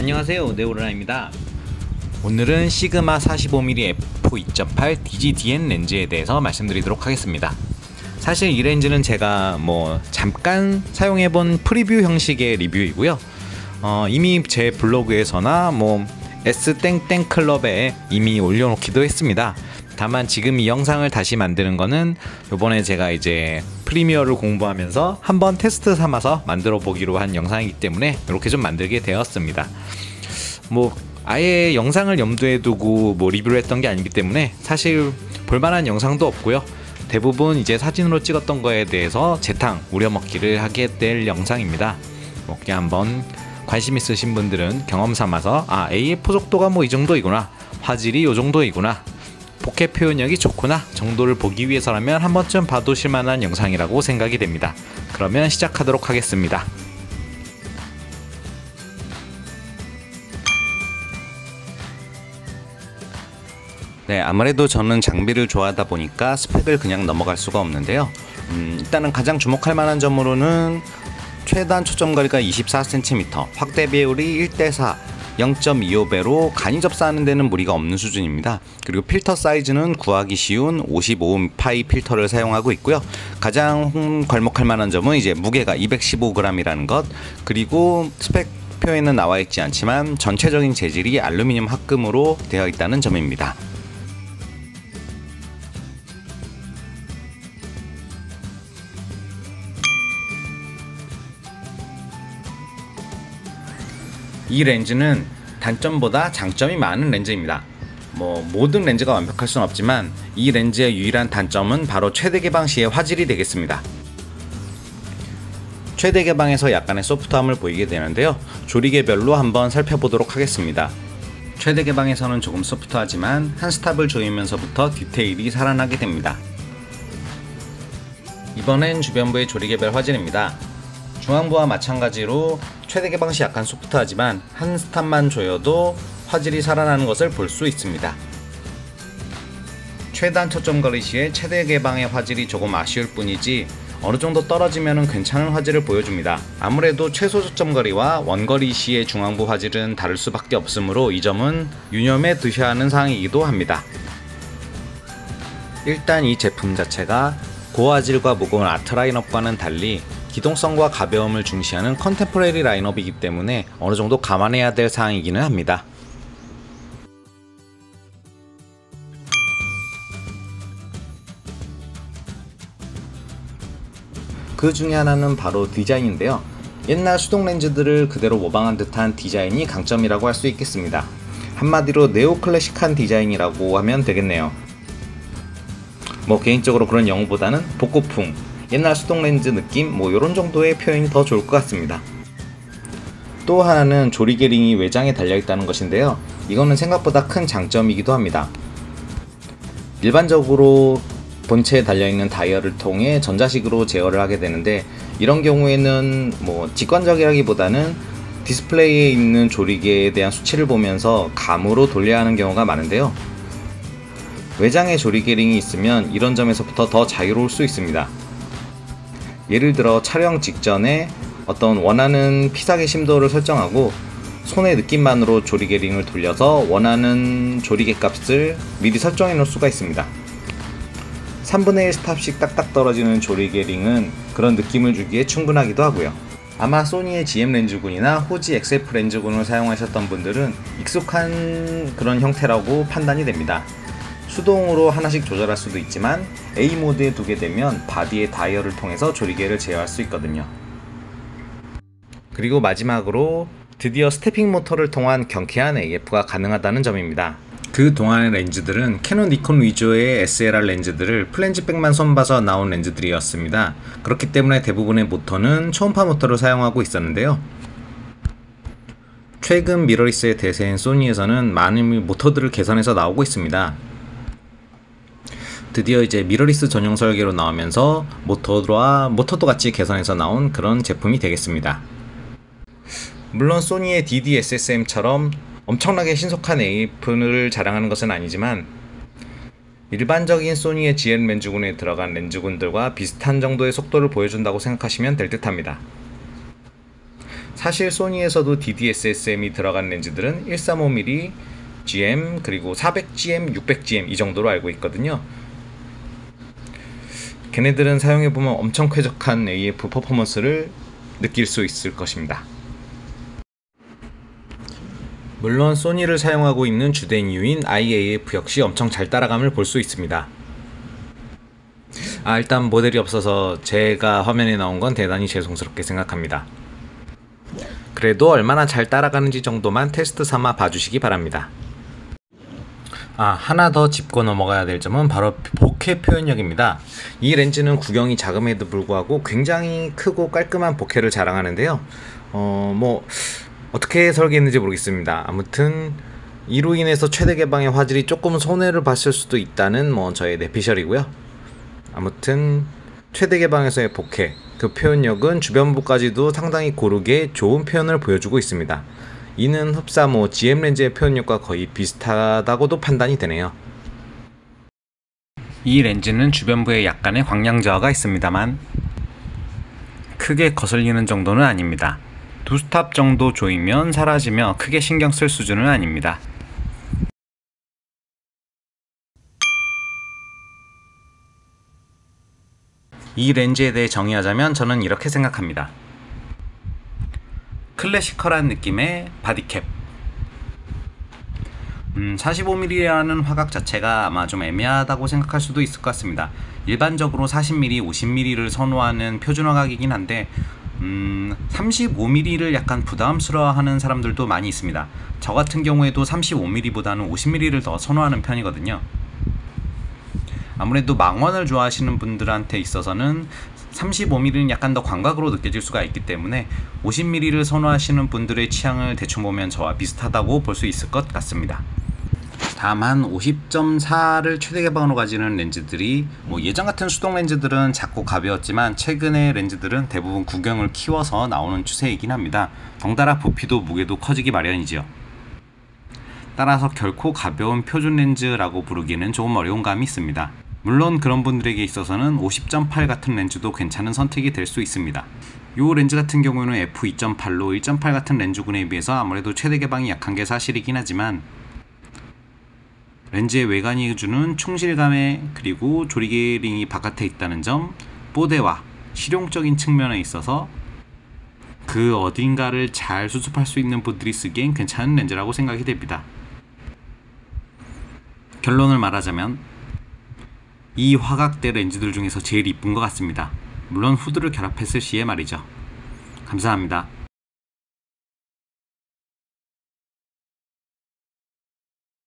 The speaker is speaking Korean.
안녕하세요, 네오르나입니다. 오늘은 시그마 45mm f2.8 DG-DN 렌즈에 대해서 말씀드리도록 하겠습니다. 사실 이 렌즈는 제가 잠깐 사용해본 프리뷰 형식의 리뷰이고요. 이미 제 블로그에서나 S 땡땡 클럽에 이미 올려놓기도 했습니다. 다만 지금 이 영상을 다시 만드는 거는 요번에 제가 이제 프리미어를 공부하면서 한번 테스트 삼아서 만들어 보기로 한 영상이기 때문에 이렇게 좀 만들게 되었습니다. 아예 영상을 염두에 두고 리뷰를 했던 게 아니기 때문에 사실 볼만한 영상도 없고요. 대부분 이제 사진으로 찍었던 거에 대해서 재탕 우려먹기를 하게 될 영상입니다. 그냥 한번 관심 있으신 분들은 경험 삼아서 AF 속도가 이 정도이구나, 화질이 요 정도이구나, 포켓 표현력이 좋구나 정도를 보기 위해서라면 한 번쯤 봐두실 만한 영상이라고 생각이 됩니다. 그러면 시작하도록 하겠습니다. 네, 아무래도 저는 장비를 좋아하다 보니까 스펙을 그냥 넘어갈 수가 없는데요. 일단은 가장 주목할 만한 점으로는 최단 초점거리가 24cm, 확대 배율이 1:4, 0.25배로 간이 접사하는 데는 무리가 없는 수준입니다. 그리고 필터 사이즈는 구하기 쉬운 55파이 필터를 사용하고 있고요. 가장 괄목할 만한 점은 이제 무게가 215g이라는 것, 그리고 스펙 표에는 나와 있지 않지만 전체적인 재질이 알루미늄 합금으로 되어 있다는 점입니다. 이 렌즈는 단점보다 장점이 많은 렌즈입니다. 모든 렌즈가 완벽할 수는 없지만 이 렌즈의 유일한 단점은 바로 최대 개방 시의 화질이 되겠습니다. 최대 개방에서 약간의 소프트함을 보이게 되는데요. 조리개별로 한번 살펴보도록 하겠습니다. 최대 개방에서는 조금 소프트하지만 한 스탑을 조이면서부터 디테일이 살아나게 됩니다. 이번엔 주변부의 조리개별 화질입니다. 중앙부와 마찬가지로 최대 개방 시 약간 소프트하지만 한 스탑만 조여도 화질이 살아나는 것을 볼 수 있습니다. 최단 초점거리 시에 최대 개방의 화질이 조금 아쉬울 뿐이지 어느정도 떨어지면 괜찮은 화질을 보여줍니다. 아무래도 최소 초점거리와 원거리 시의 중앙부 화질은 다를 수밖에 없으므로 이 점은 유념해 두셔야 하는 사항이기도 합니다. 일단 이 제품 자체가 고화질과 무거운 아트 라인업과는 달리 기동성과 가벼움을 중시하는 컨템포러리 라인업이기 때문에 어느정도 감안해야 될 사항이기는 합니다. 그 중에 하나는 바로 디자인인데요. 옛날 수동 렌즈들을 그대로 모방한 듯한 디자인이 강점이라고 할 수 있겠습니다. 한마디로 네오클래식한 디자인이라고 하면 되겠네요. 개인적으로 그런 영어보다는 복고풍, 옛날 수동 렌즈 느낌 요런 정도의 표현이 더 좋을 것 같습니다. 또 하나는 조리개 링이 외장에 달려있다는 것인데요. 이거는 생각보다 큰 장점이기도 합니다. 일반적으로 본체에 달려있는 다이얼을 통해 전자식으로 제어를 하게 되는데, 이런 경우에는 직관적이라기보다는 디스플레이에 있는 조리개에 대한 수치를 보면서 감으로 돌려야 하는 경우가 많은데요. 외장에 조리개 링이 있으면 이런 점에서부터 더 자유로울 수 있습니다. 예를 들어 촬영 직전에 어떤 원하는 피사계 심도를 설정하고 손의 느낌만으로 조리개 링을 돌려서 원하는 조리개 값을 미리 설정해 놓을 수가 있습니다. 3분의 1 스탑씩 딱딱 떨어지는 조리개 링은 그런 느낌을 주기에 충분하기도 하고요. 아마 소니의 GM 렌즈군이나 호지 XF 렌즈군을 사용하셨던 분들은 익숙한 그런 형태라고 판단이 됩니다. 수동으로 하나씩 조절할 수도 있지만 A 모드에 두게 되면 바디의 다이얼을 통해서 조리개를 제어할 수 있거든요. 그리고 마지막으로 드디어 스태핑 모터를 통한 경쾌한 AF가 가능하다는 점입니다. 그 동안의 렌즈들은 캐논 니콘 위주의 SLR 렌즈들을 플랜지백만 손봐서 나온 렌즈들이었습니다. 그렇기 때문에 대부분의 모터는 초음파 모터를 사용하고 있었는데요. 최근 미러리스의 대세인 소니에서는 많은 모터들을 개선해서 나오고 있습니다. 드디어 이제 미러리스 전용 설계로 나오면서 모터도 같이 개선해서 나온 그런 제품이 되겠습니다. 물론 소니의 DD-SSM처럼 엄청나게 신속한 AF를 자랑하는 것은 아니지만 일반적인 소니의 GM 렌즈군에 들어간 렌즈군들과 비슷한 정도의 속도를 보여준다고 생각하시면 될 듯합니다. 사실 소니에서도 DD-SSM이 들어간 렌즈들은 135mm, GM, 그리고 400GM, 600GM 이 정도로 알고 있거든요. 걔네들은 사용해보면 엄청 쾌적한 AF 퍼포먼스를 느낄 수 있을 것입니다. 물론 소니를 사용하고 있는 주된 이유인 IAF 역시 엄청 잘 따라감을 볼 수 있습니다. 일단 모델이 없어서 제가 화면에 나온 건 대단히 죄송스럽게 생각합니다. 그래도 얼마나 잘 따라가는지 정도만 테스트 삼아 봐주시기 바랍니다. 하나 더 짚고 넘어가야 될 점은 바로 보케 표현력입니다. 이 렌즈는 구경이 작음에도 불구하고 굉장히 크고 깔끔한 보케를 자랑하는데요. 어떻게 설계했는지 모르겠습니다. 아무튼 이로 인해서 최대 개방의 화질이 조금 손해를 봤을 수도 있다는 저의 내피셜이고요. 아무튼 최대 개방에서의 보케, 그 표현력은 주변부까지도 상당히 고르게 좋은 표현을 보여주고 있습니다. 이는 흡사 GM 렌즈의 표현력과 거의 비슷하다고도 판단이 되네요. 이 렌즈는 주변부에 약간의 광량 저하가 있습니다만 크게 거슬리는 정도는 아닙니다. 두 스탑 정도 조이면 사라지며 크게 신경 쓸 수준은 아닙니다. 이 렌즈에 대해 정의하자면 저는 이렇게 생각합니다. 클래시컬한 느낌의 바디캡. 45mm라는 화각 자체가 아마 좀 애매하다고 생각할 수도 있을 것 같습니다. 일반적으로 40mm, 50mm를 선호하는 표준 화각이긴 한데 35mm를 약간 부담스러워하는 사람들도 많이 있습니다. 저 같은 경우에도 35mm보다는 50mm를 더 선호하는 편이거든요. 아무래도 망원을 좋아하시는 분들한테 있어서는 35mm는 약간 더 광각으로 느껴질 수가 있기 때문에 50mm를 선호하시는 분들의 취향을 대충 보면 저와 비슷하다고 볼 수 있을 것 같습니다. 다만 50.4를 최대 개방으로 가지는 렌즈들이 예전 같은 수동 렌즈들은 작고 가벼웠지만 최근의 렌즈들은 대부분 구경을 키워서 나오는 추세이긴 합니다. 덩달아 부피도 무게도 커지기 마련이지요. 따라서 결코 가벼운 표준 렌즈라고 부르기는 조금 어려운 감이 있습니다. 물론 그런 분들에게 있어서는 50.8 같은 렌즈도 괜찮은 선택이 될 수 있습니다. 이 렌즈 같은 경우에는 f2.8로 1.8 같은 렌즈군에 비해서 아무래도 최대 개방이 약한 게 사실이긴 하지만 렌즈의 외관이 주는 충실감에 그리고 조리개 링이 바깥에 있다는 점, 뽀대와 실용적인 측면에 있어서 그 어딘가를 잘 수습할 수 있는 분들이 쓰기엔 괜찮은 렌즈라고 생각이 됩니다. 결론을 말하자면 이 화각대 렌즈들 중에서 제일 이쁜 것 같습니다. 물론 후드를 결합했을 시에 말이죠. 감사합니다.